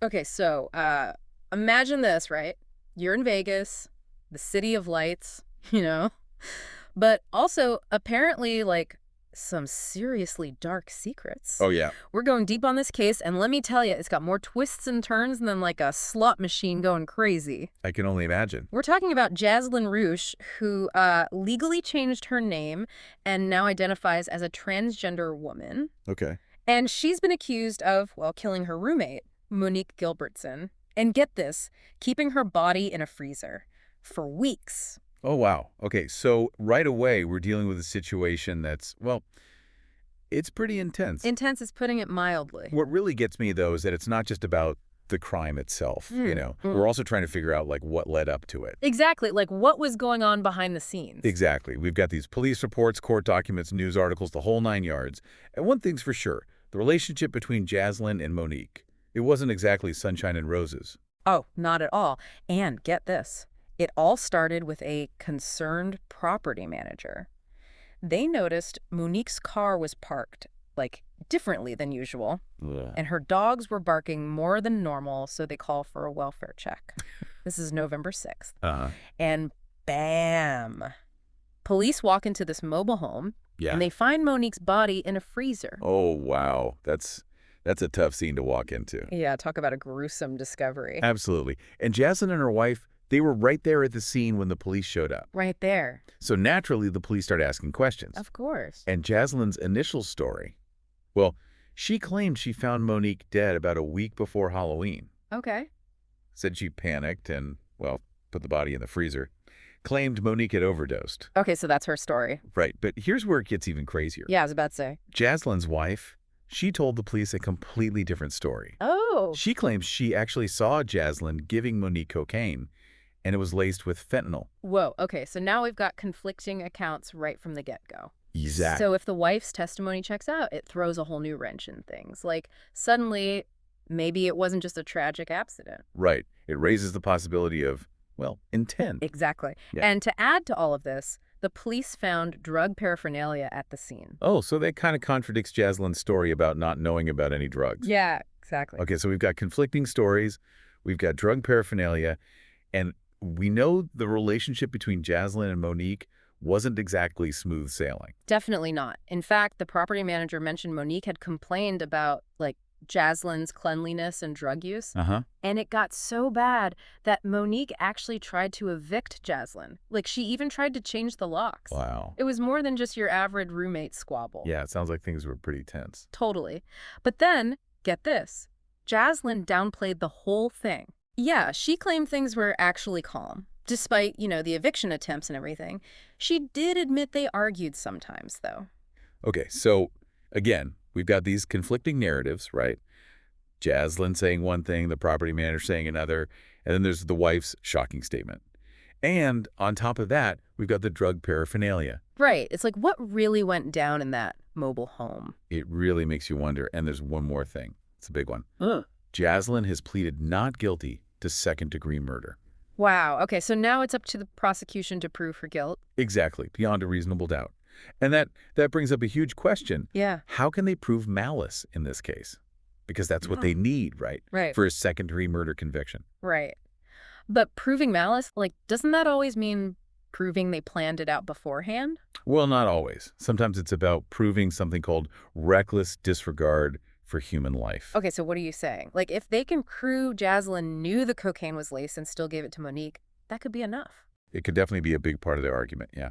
Okay, so imagine this, right? You're in Vegas, the city of lights, you know, but also apparently like some seriously dark secrets. Oh, yeah. We're going deep on this case, and let me tell you, it's got more twists and turns than like a slot machine going crazy. I can only imagine. We're talking about Jazlynn Roush, who legally changed her name and now identifies as a transgender woman. Okay. And she's been accused of, well, killing her roommate, Monique Gilbertson. And get this, keeping her body in a freezer for weeks. Oh, wow. Okay, so right away, we're dealing with a situation that's, well, it's pretty intense. Intense is putting it mildly. What really gets me, though, is that it's not just about the crime itself, We're also trying to figure out, like, what led up to it. Exactly, like what was going on behind the scenes. Exactly. We've got these police reports, court documents, news articles, the whole nine yards. And one thing's for sure, the relationship between Jazlynn and Monique, it wasn't exactly sunshine and roses. Oh, not at all. And get this, it all started with a concerned property manager. They noticed Monique's car was parked, like, differently than usual, Ugh. and her dogs were barking more than normal, so they call for a welfare check. This is November 6th. Uh-huh. And bam! Police walk into this mobile home, Yeah. and they find Monique's body in a freezer. Oh, wow. That's a tough scene to walk into. Yeah, talk about a gruesome discovery. Absolutely. And Jazlynn and her wife, they were right there at the scene when the police showed up. Right there. So naturally, the police start asking questions. Of course. And Jazlynn's initial story, well, she claimed she found Monique dead about a week before Halloween. Okay. Said she panicked and, well, put the body in the freezer. Claimed Monique had overdosed. Okay, so that's her story. Right, but here's where it gets even crazier. Yeah, I was about to say. Jazlynn's wife, she told the police a completely different story. Oh. She claims she actually saw Jazlynn giving Monique cocaine, and it was laced with fentanyl. Whoa, okay, so now we've got conflicting accounts right from the get-go. Exactly. So if the wife's testimony checks out, it throws a whole new wrench in things. Like, suddenly, maybe it wasn't just a tragic accident. Right. It raises the possibility of, well, intent. Exactly. Yeah. And to add to all of this, the police found drug paraphernalia at the scene. Oh, so that kind of contradicts Jazlynn's story about not knowing about any drugs. Yeah, exactly. Okay, so we've got conflicting stories, we've got drug paraphernalia, and we know the relationship between Jazlynn and Monique wasn't exactly smooth sailing. Definitely not. In fact, the property manager mentioned Monique had complained about, like, Jazlynn's cleanliness and drug use. Uh-huh. And it got so bad that Monique actually tried to evict Jazlynn. Like, she even tried to change the locks. Wow. It was more than just your average roommate squabble. Yeah, it sounds like things were pretty tense. Totally. But then, get this, Jazlynn downplayed the whole thing. Yeah, she claimed things were actually calm. Despite, the eviction attempts and everything. She did admit they argued sometimes, though. Okay, so again, we've got these conflicting narratives, right? Jazlynn saying one thing, the property manager saying another, and then there's the wife's shocking statement. And on top of that, we've got the drug paraphernalia. Right. It's like, what really went down in that mobile home? It really makes you wonder. And there's one more thing. It's a big one. Jazlynn has pleaded not guilty to second-degree murder. Wow. Okay, so now it's up to the prosecution to prove her guilt. Exactly, beyond a reasonable doubt. And that brings up a huge question. Yeah. How can they prove malice in this case? Because that's what they need, right? Right. For a second-degree murder conviction. Right. But proving malice, like, doesn't that always mean proving they planned it out beforehand? Well, not always. Sometimes it's about proving something called reckless disregard for human life. Okay, so what are you saying? Like, if they can prove Jazlynn knew the cocaine was laced and still gave it to Monique, that could be enough. It could definitely be a big part of their argument, yeah.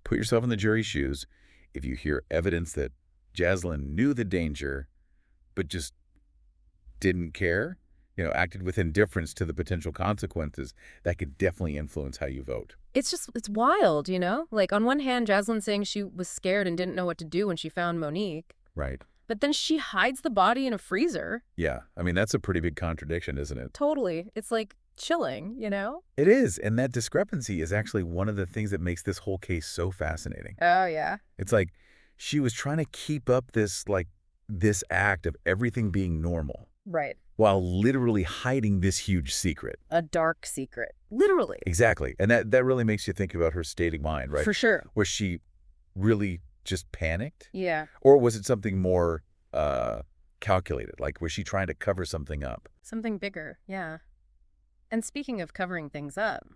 Put yourself in the jury's shoes. If you hear evidence that Jazlynn knew the danger, but just didn't care, acted with indifference to the potential consequences, that could definitely influence how you vote. It's wild, Like, on one hand, Jazlynn saying she was scared and didn't know what to do when she found Monique. Right. But then she hides the body in a freezer. Yeah, I mean, that's a pretty big contradiction, isn't it? Totally. It's like chilling, It is, and that discrepancy is actually one of the things that makes this whole case so fascinating. Oh, yeah. It's like she was trying to keep up this act of everything being normal. Right. While literally hiding this huge secret. A dark secret. Literally. Exactly. And that really makes you think about her state of mind, right? For sure. Was she really just panicked? Yeah. Or was it something more calculated? Like, was she trying to cover something up? Something bigger, yeah. And speaking of covering things up,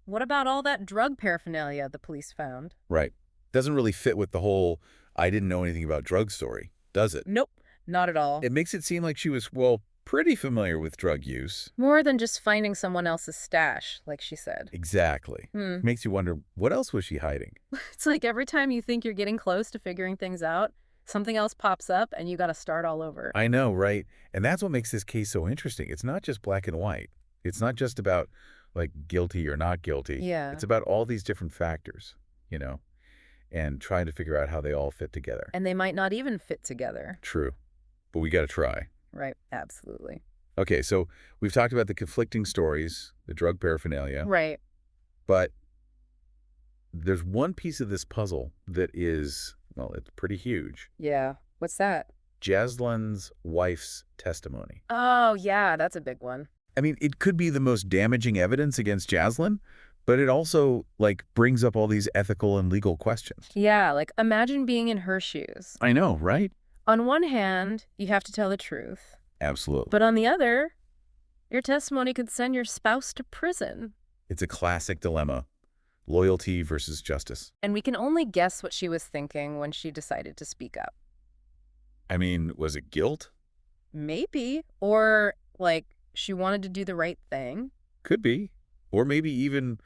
what about all that drug paraphernalia the police found? Right. Doesn't really fit with the whole I didn't know anything about drugs story, does it? Nope, not at all. It makes it seem like she was, well, pretty familiar with drug use. More than just finding someone else's stash, like she said. Exactly. Makes you wonder, what else was she hiding? It's like every time you think you're getting close to figuring things out, something else pops up and you got to start all over. I know, right? And that's what makes this case so interesting. It's not just black and white. It's not just about, like, guilty or not guilty. Yeah. It's about all these different factors, and trying to figure out how they all fit together. And they might not even fit together. True. But we got to try. Right, absolutely. Okay, so we've talked about the conflicting stories, the drug paraphernalia. Right. But there's one piece of this puzzle that is, well, it's pretty huge. Yeah. What's that? Jazlynn's wife's testimony. Oh, yeah, that's a big one. I mean, it could be the most damaging evidence against Jazlynn, but it also, brings up all these ethical and legal questions. Yeah, like imagine being in her shoes. I know, right? On one hand, you have to tell the truth. Absolutely. But on the other, your testimony could send your spouse to prison. It's a classic dilemma. Loyalty versus justice. And we can only guess what she was thinking when she decided to speak up. I mean, was it guilt? Maybe. Or, she wanted to do the right thing. Could be. Or maybe even,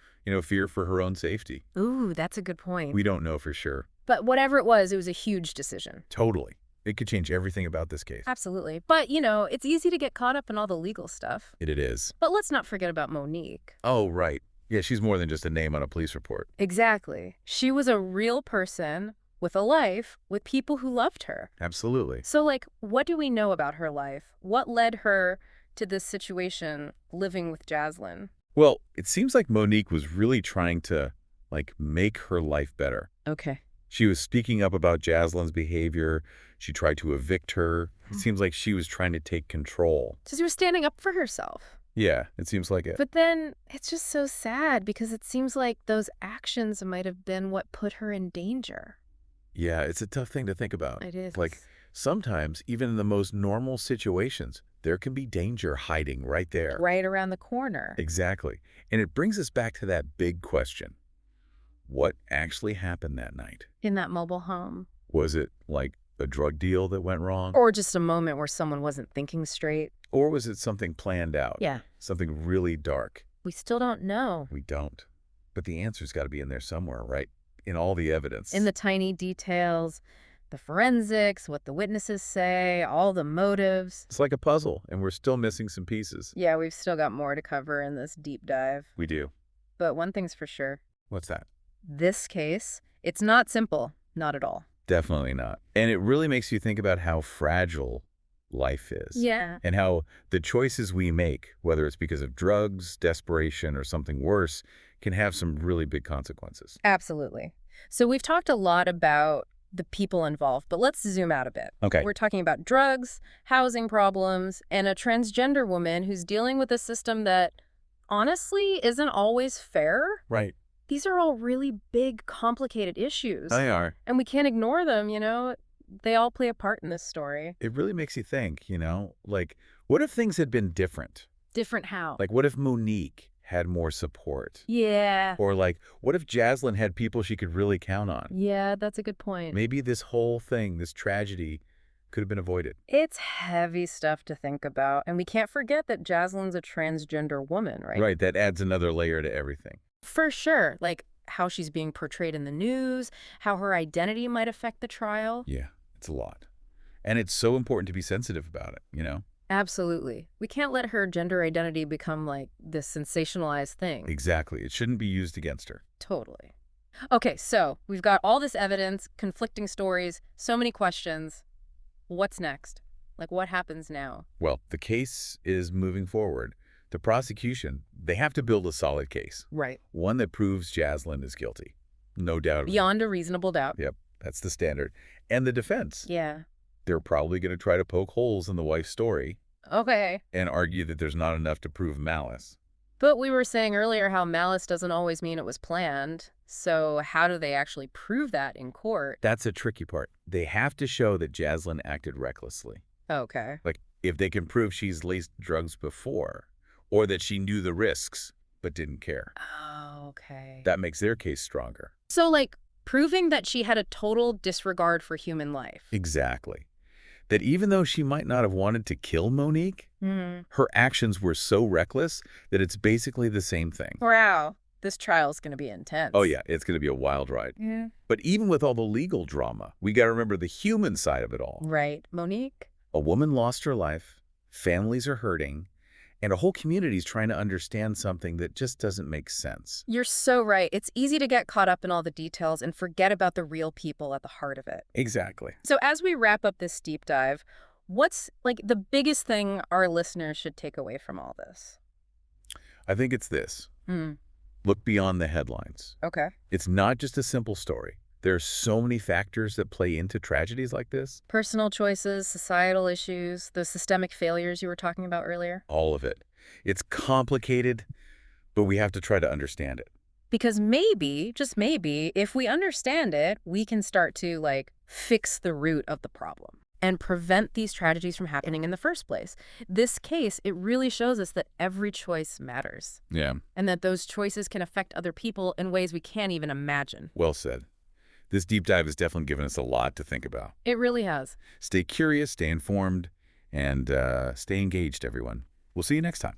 fear for her own safety. Ooh, that's a good point. We don't know for sure. But whatever it was a huge decision. Totally. It could change everything about this case. Absolutely. But, it's easy to get caught up in all the legal stuff. It is. But let's not forget about Monique. Oh, right. Yeah, she's more than just a name on a police report. Exactly. She was a real person with a life, with people who loved her. Absolutely. So, what do we know about her life? What led her to this situation living with Jazlynn? Well, it seems like Monique was really trying to, make her life better. Okay. She was speaking up about Jazlynn's behavior. She tried to evict her. It seems like she was trying to take control. So she was standing up for herself. Yeah, it seems like it. But then it's just so sad because it seems like those actions might have been what put her in danger. Yeah, it's a tough thing to think about. It is. Sometimes, even in the most normal situations, there can be danger hiding right there. Right around the corner. Exactly. And it brings us back to that big question. What actually happened that night? In that mobile home. Was it, a drug deal that went wrong? Or just a moment where someone wasn't thinking straight? Or was it something planned out? Yeah. Something really dark? We still don't know. We don't. But the answer's got to be in there somewhere, right? In all the evidence. In the tiny details, the forensics, what the witnesses say, all the motives. It's like a puzzle, and we're still missing some pieces. Yeah, we've still got more to cover in this deep dive. We do. But one thing's for sure. What's that? This case, it's not simple. Not at all. Definitely not. And it really makes you think about how fragile life is. Yeah. And how the choices we make, whether it's because of drugs, desperation, or something worse, can have some really big consequences. Absolutely. So we've talked a lot about the people involved, but let's zoom out a bit. Okay. We're talking about drugs, housing problems, and a transgender woman who's dealing with a system that honestly isn't always fair. Right. These are all really big, complicated issues. They are. And we can't ignore them, They all play a part in this story. It really makes you think, what if things had been different? Different how? What if Monique had more support? Yeah. Or what if Jazlynn had people she could really count on? Yeah, that's a good point. Maybe this whole thing, this tragedy, could have been avoided. It's heavy stuff to think about. And we can't forget that Jazlynn's a transgender woman, right? Right, that adds another layer to everything. For sure. How she's being portrayed in the news, how her identity might affect the trial. Yeah, it's a lot. And it's so important to be sensitive about it, Absolutely. We can't let her gender identity become this sensationalized thing. Exactly. It shouldn't be used against her. Totally. Okay, so we've got all this evidence, conflicting stories, so many questions. What's next? What happens now? Well, the case is moving forward. The prosecution, they have to build a solid case. Right. One that proves Jazlynn is guilty. No doubt. Beyond a reasonable doubt. Yep, that's the standard. And the defense. Yeah. They're probably going to try to poke holes in the wife's story. Okay. And argue that there's not enough to prove malice. But we were saying earlier how malice doesn't always mean it was planned. So how do they actually prove that in court? That's a tricky part. They have to show that Jazlynn acted recklessly. Okay. Like, if they can prove she's laced drugs before, or that she knew the risks but didn't care, Oh, okay. that makes their case stronger. So, like, proving that she had a total disregard for human life. Exactly. That even though she might not have wanted to kill Monique, Hmm. her actions were so reckless that it's basically the same thing. Wow. This trial's going to be intense. Oh, yeah, it's going to be a wild ride. Yeah. But even with all the legal drama, we got to remember the human side of it all. Right. Monique? A woman lost her life, families are hurting, and a whole community's trying to understand something that just doesn't make sense. You're so right. It's easy to get caught up in all the details and forget about the real people at the heart of it. Exactly. So as we wrap up this deep dive, what's, like, the biggest thing our listeners should take away from all this? I think it's this. Hmm. Look beyond the headlines. Okay. It's not just a simple story. There are so many factors that play into tragedies like this. Personal choices, societal issues, the systemic failures you were talking about earlier. All of it. It's complicated, but we have to try to understand it. Because maybe, just maybe, if we understand it, we can start to, like, fix the root of the problem and prevent these tragedies from happening in the first place. This case, it really shows us that every choice matters. Yeah. And that those choices can affect other people in ways we can't even imagine. Well said. This deep dive has definitely given us a lot to think about. It really has. Stay curious, stay informed, and stay engaged, everyone. We'll see you next time.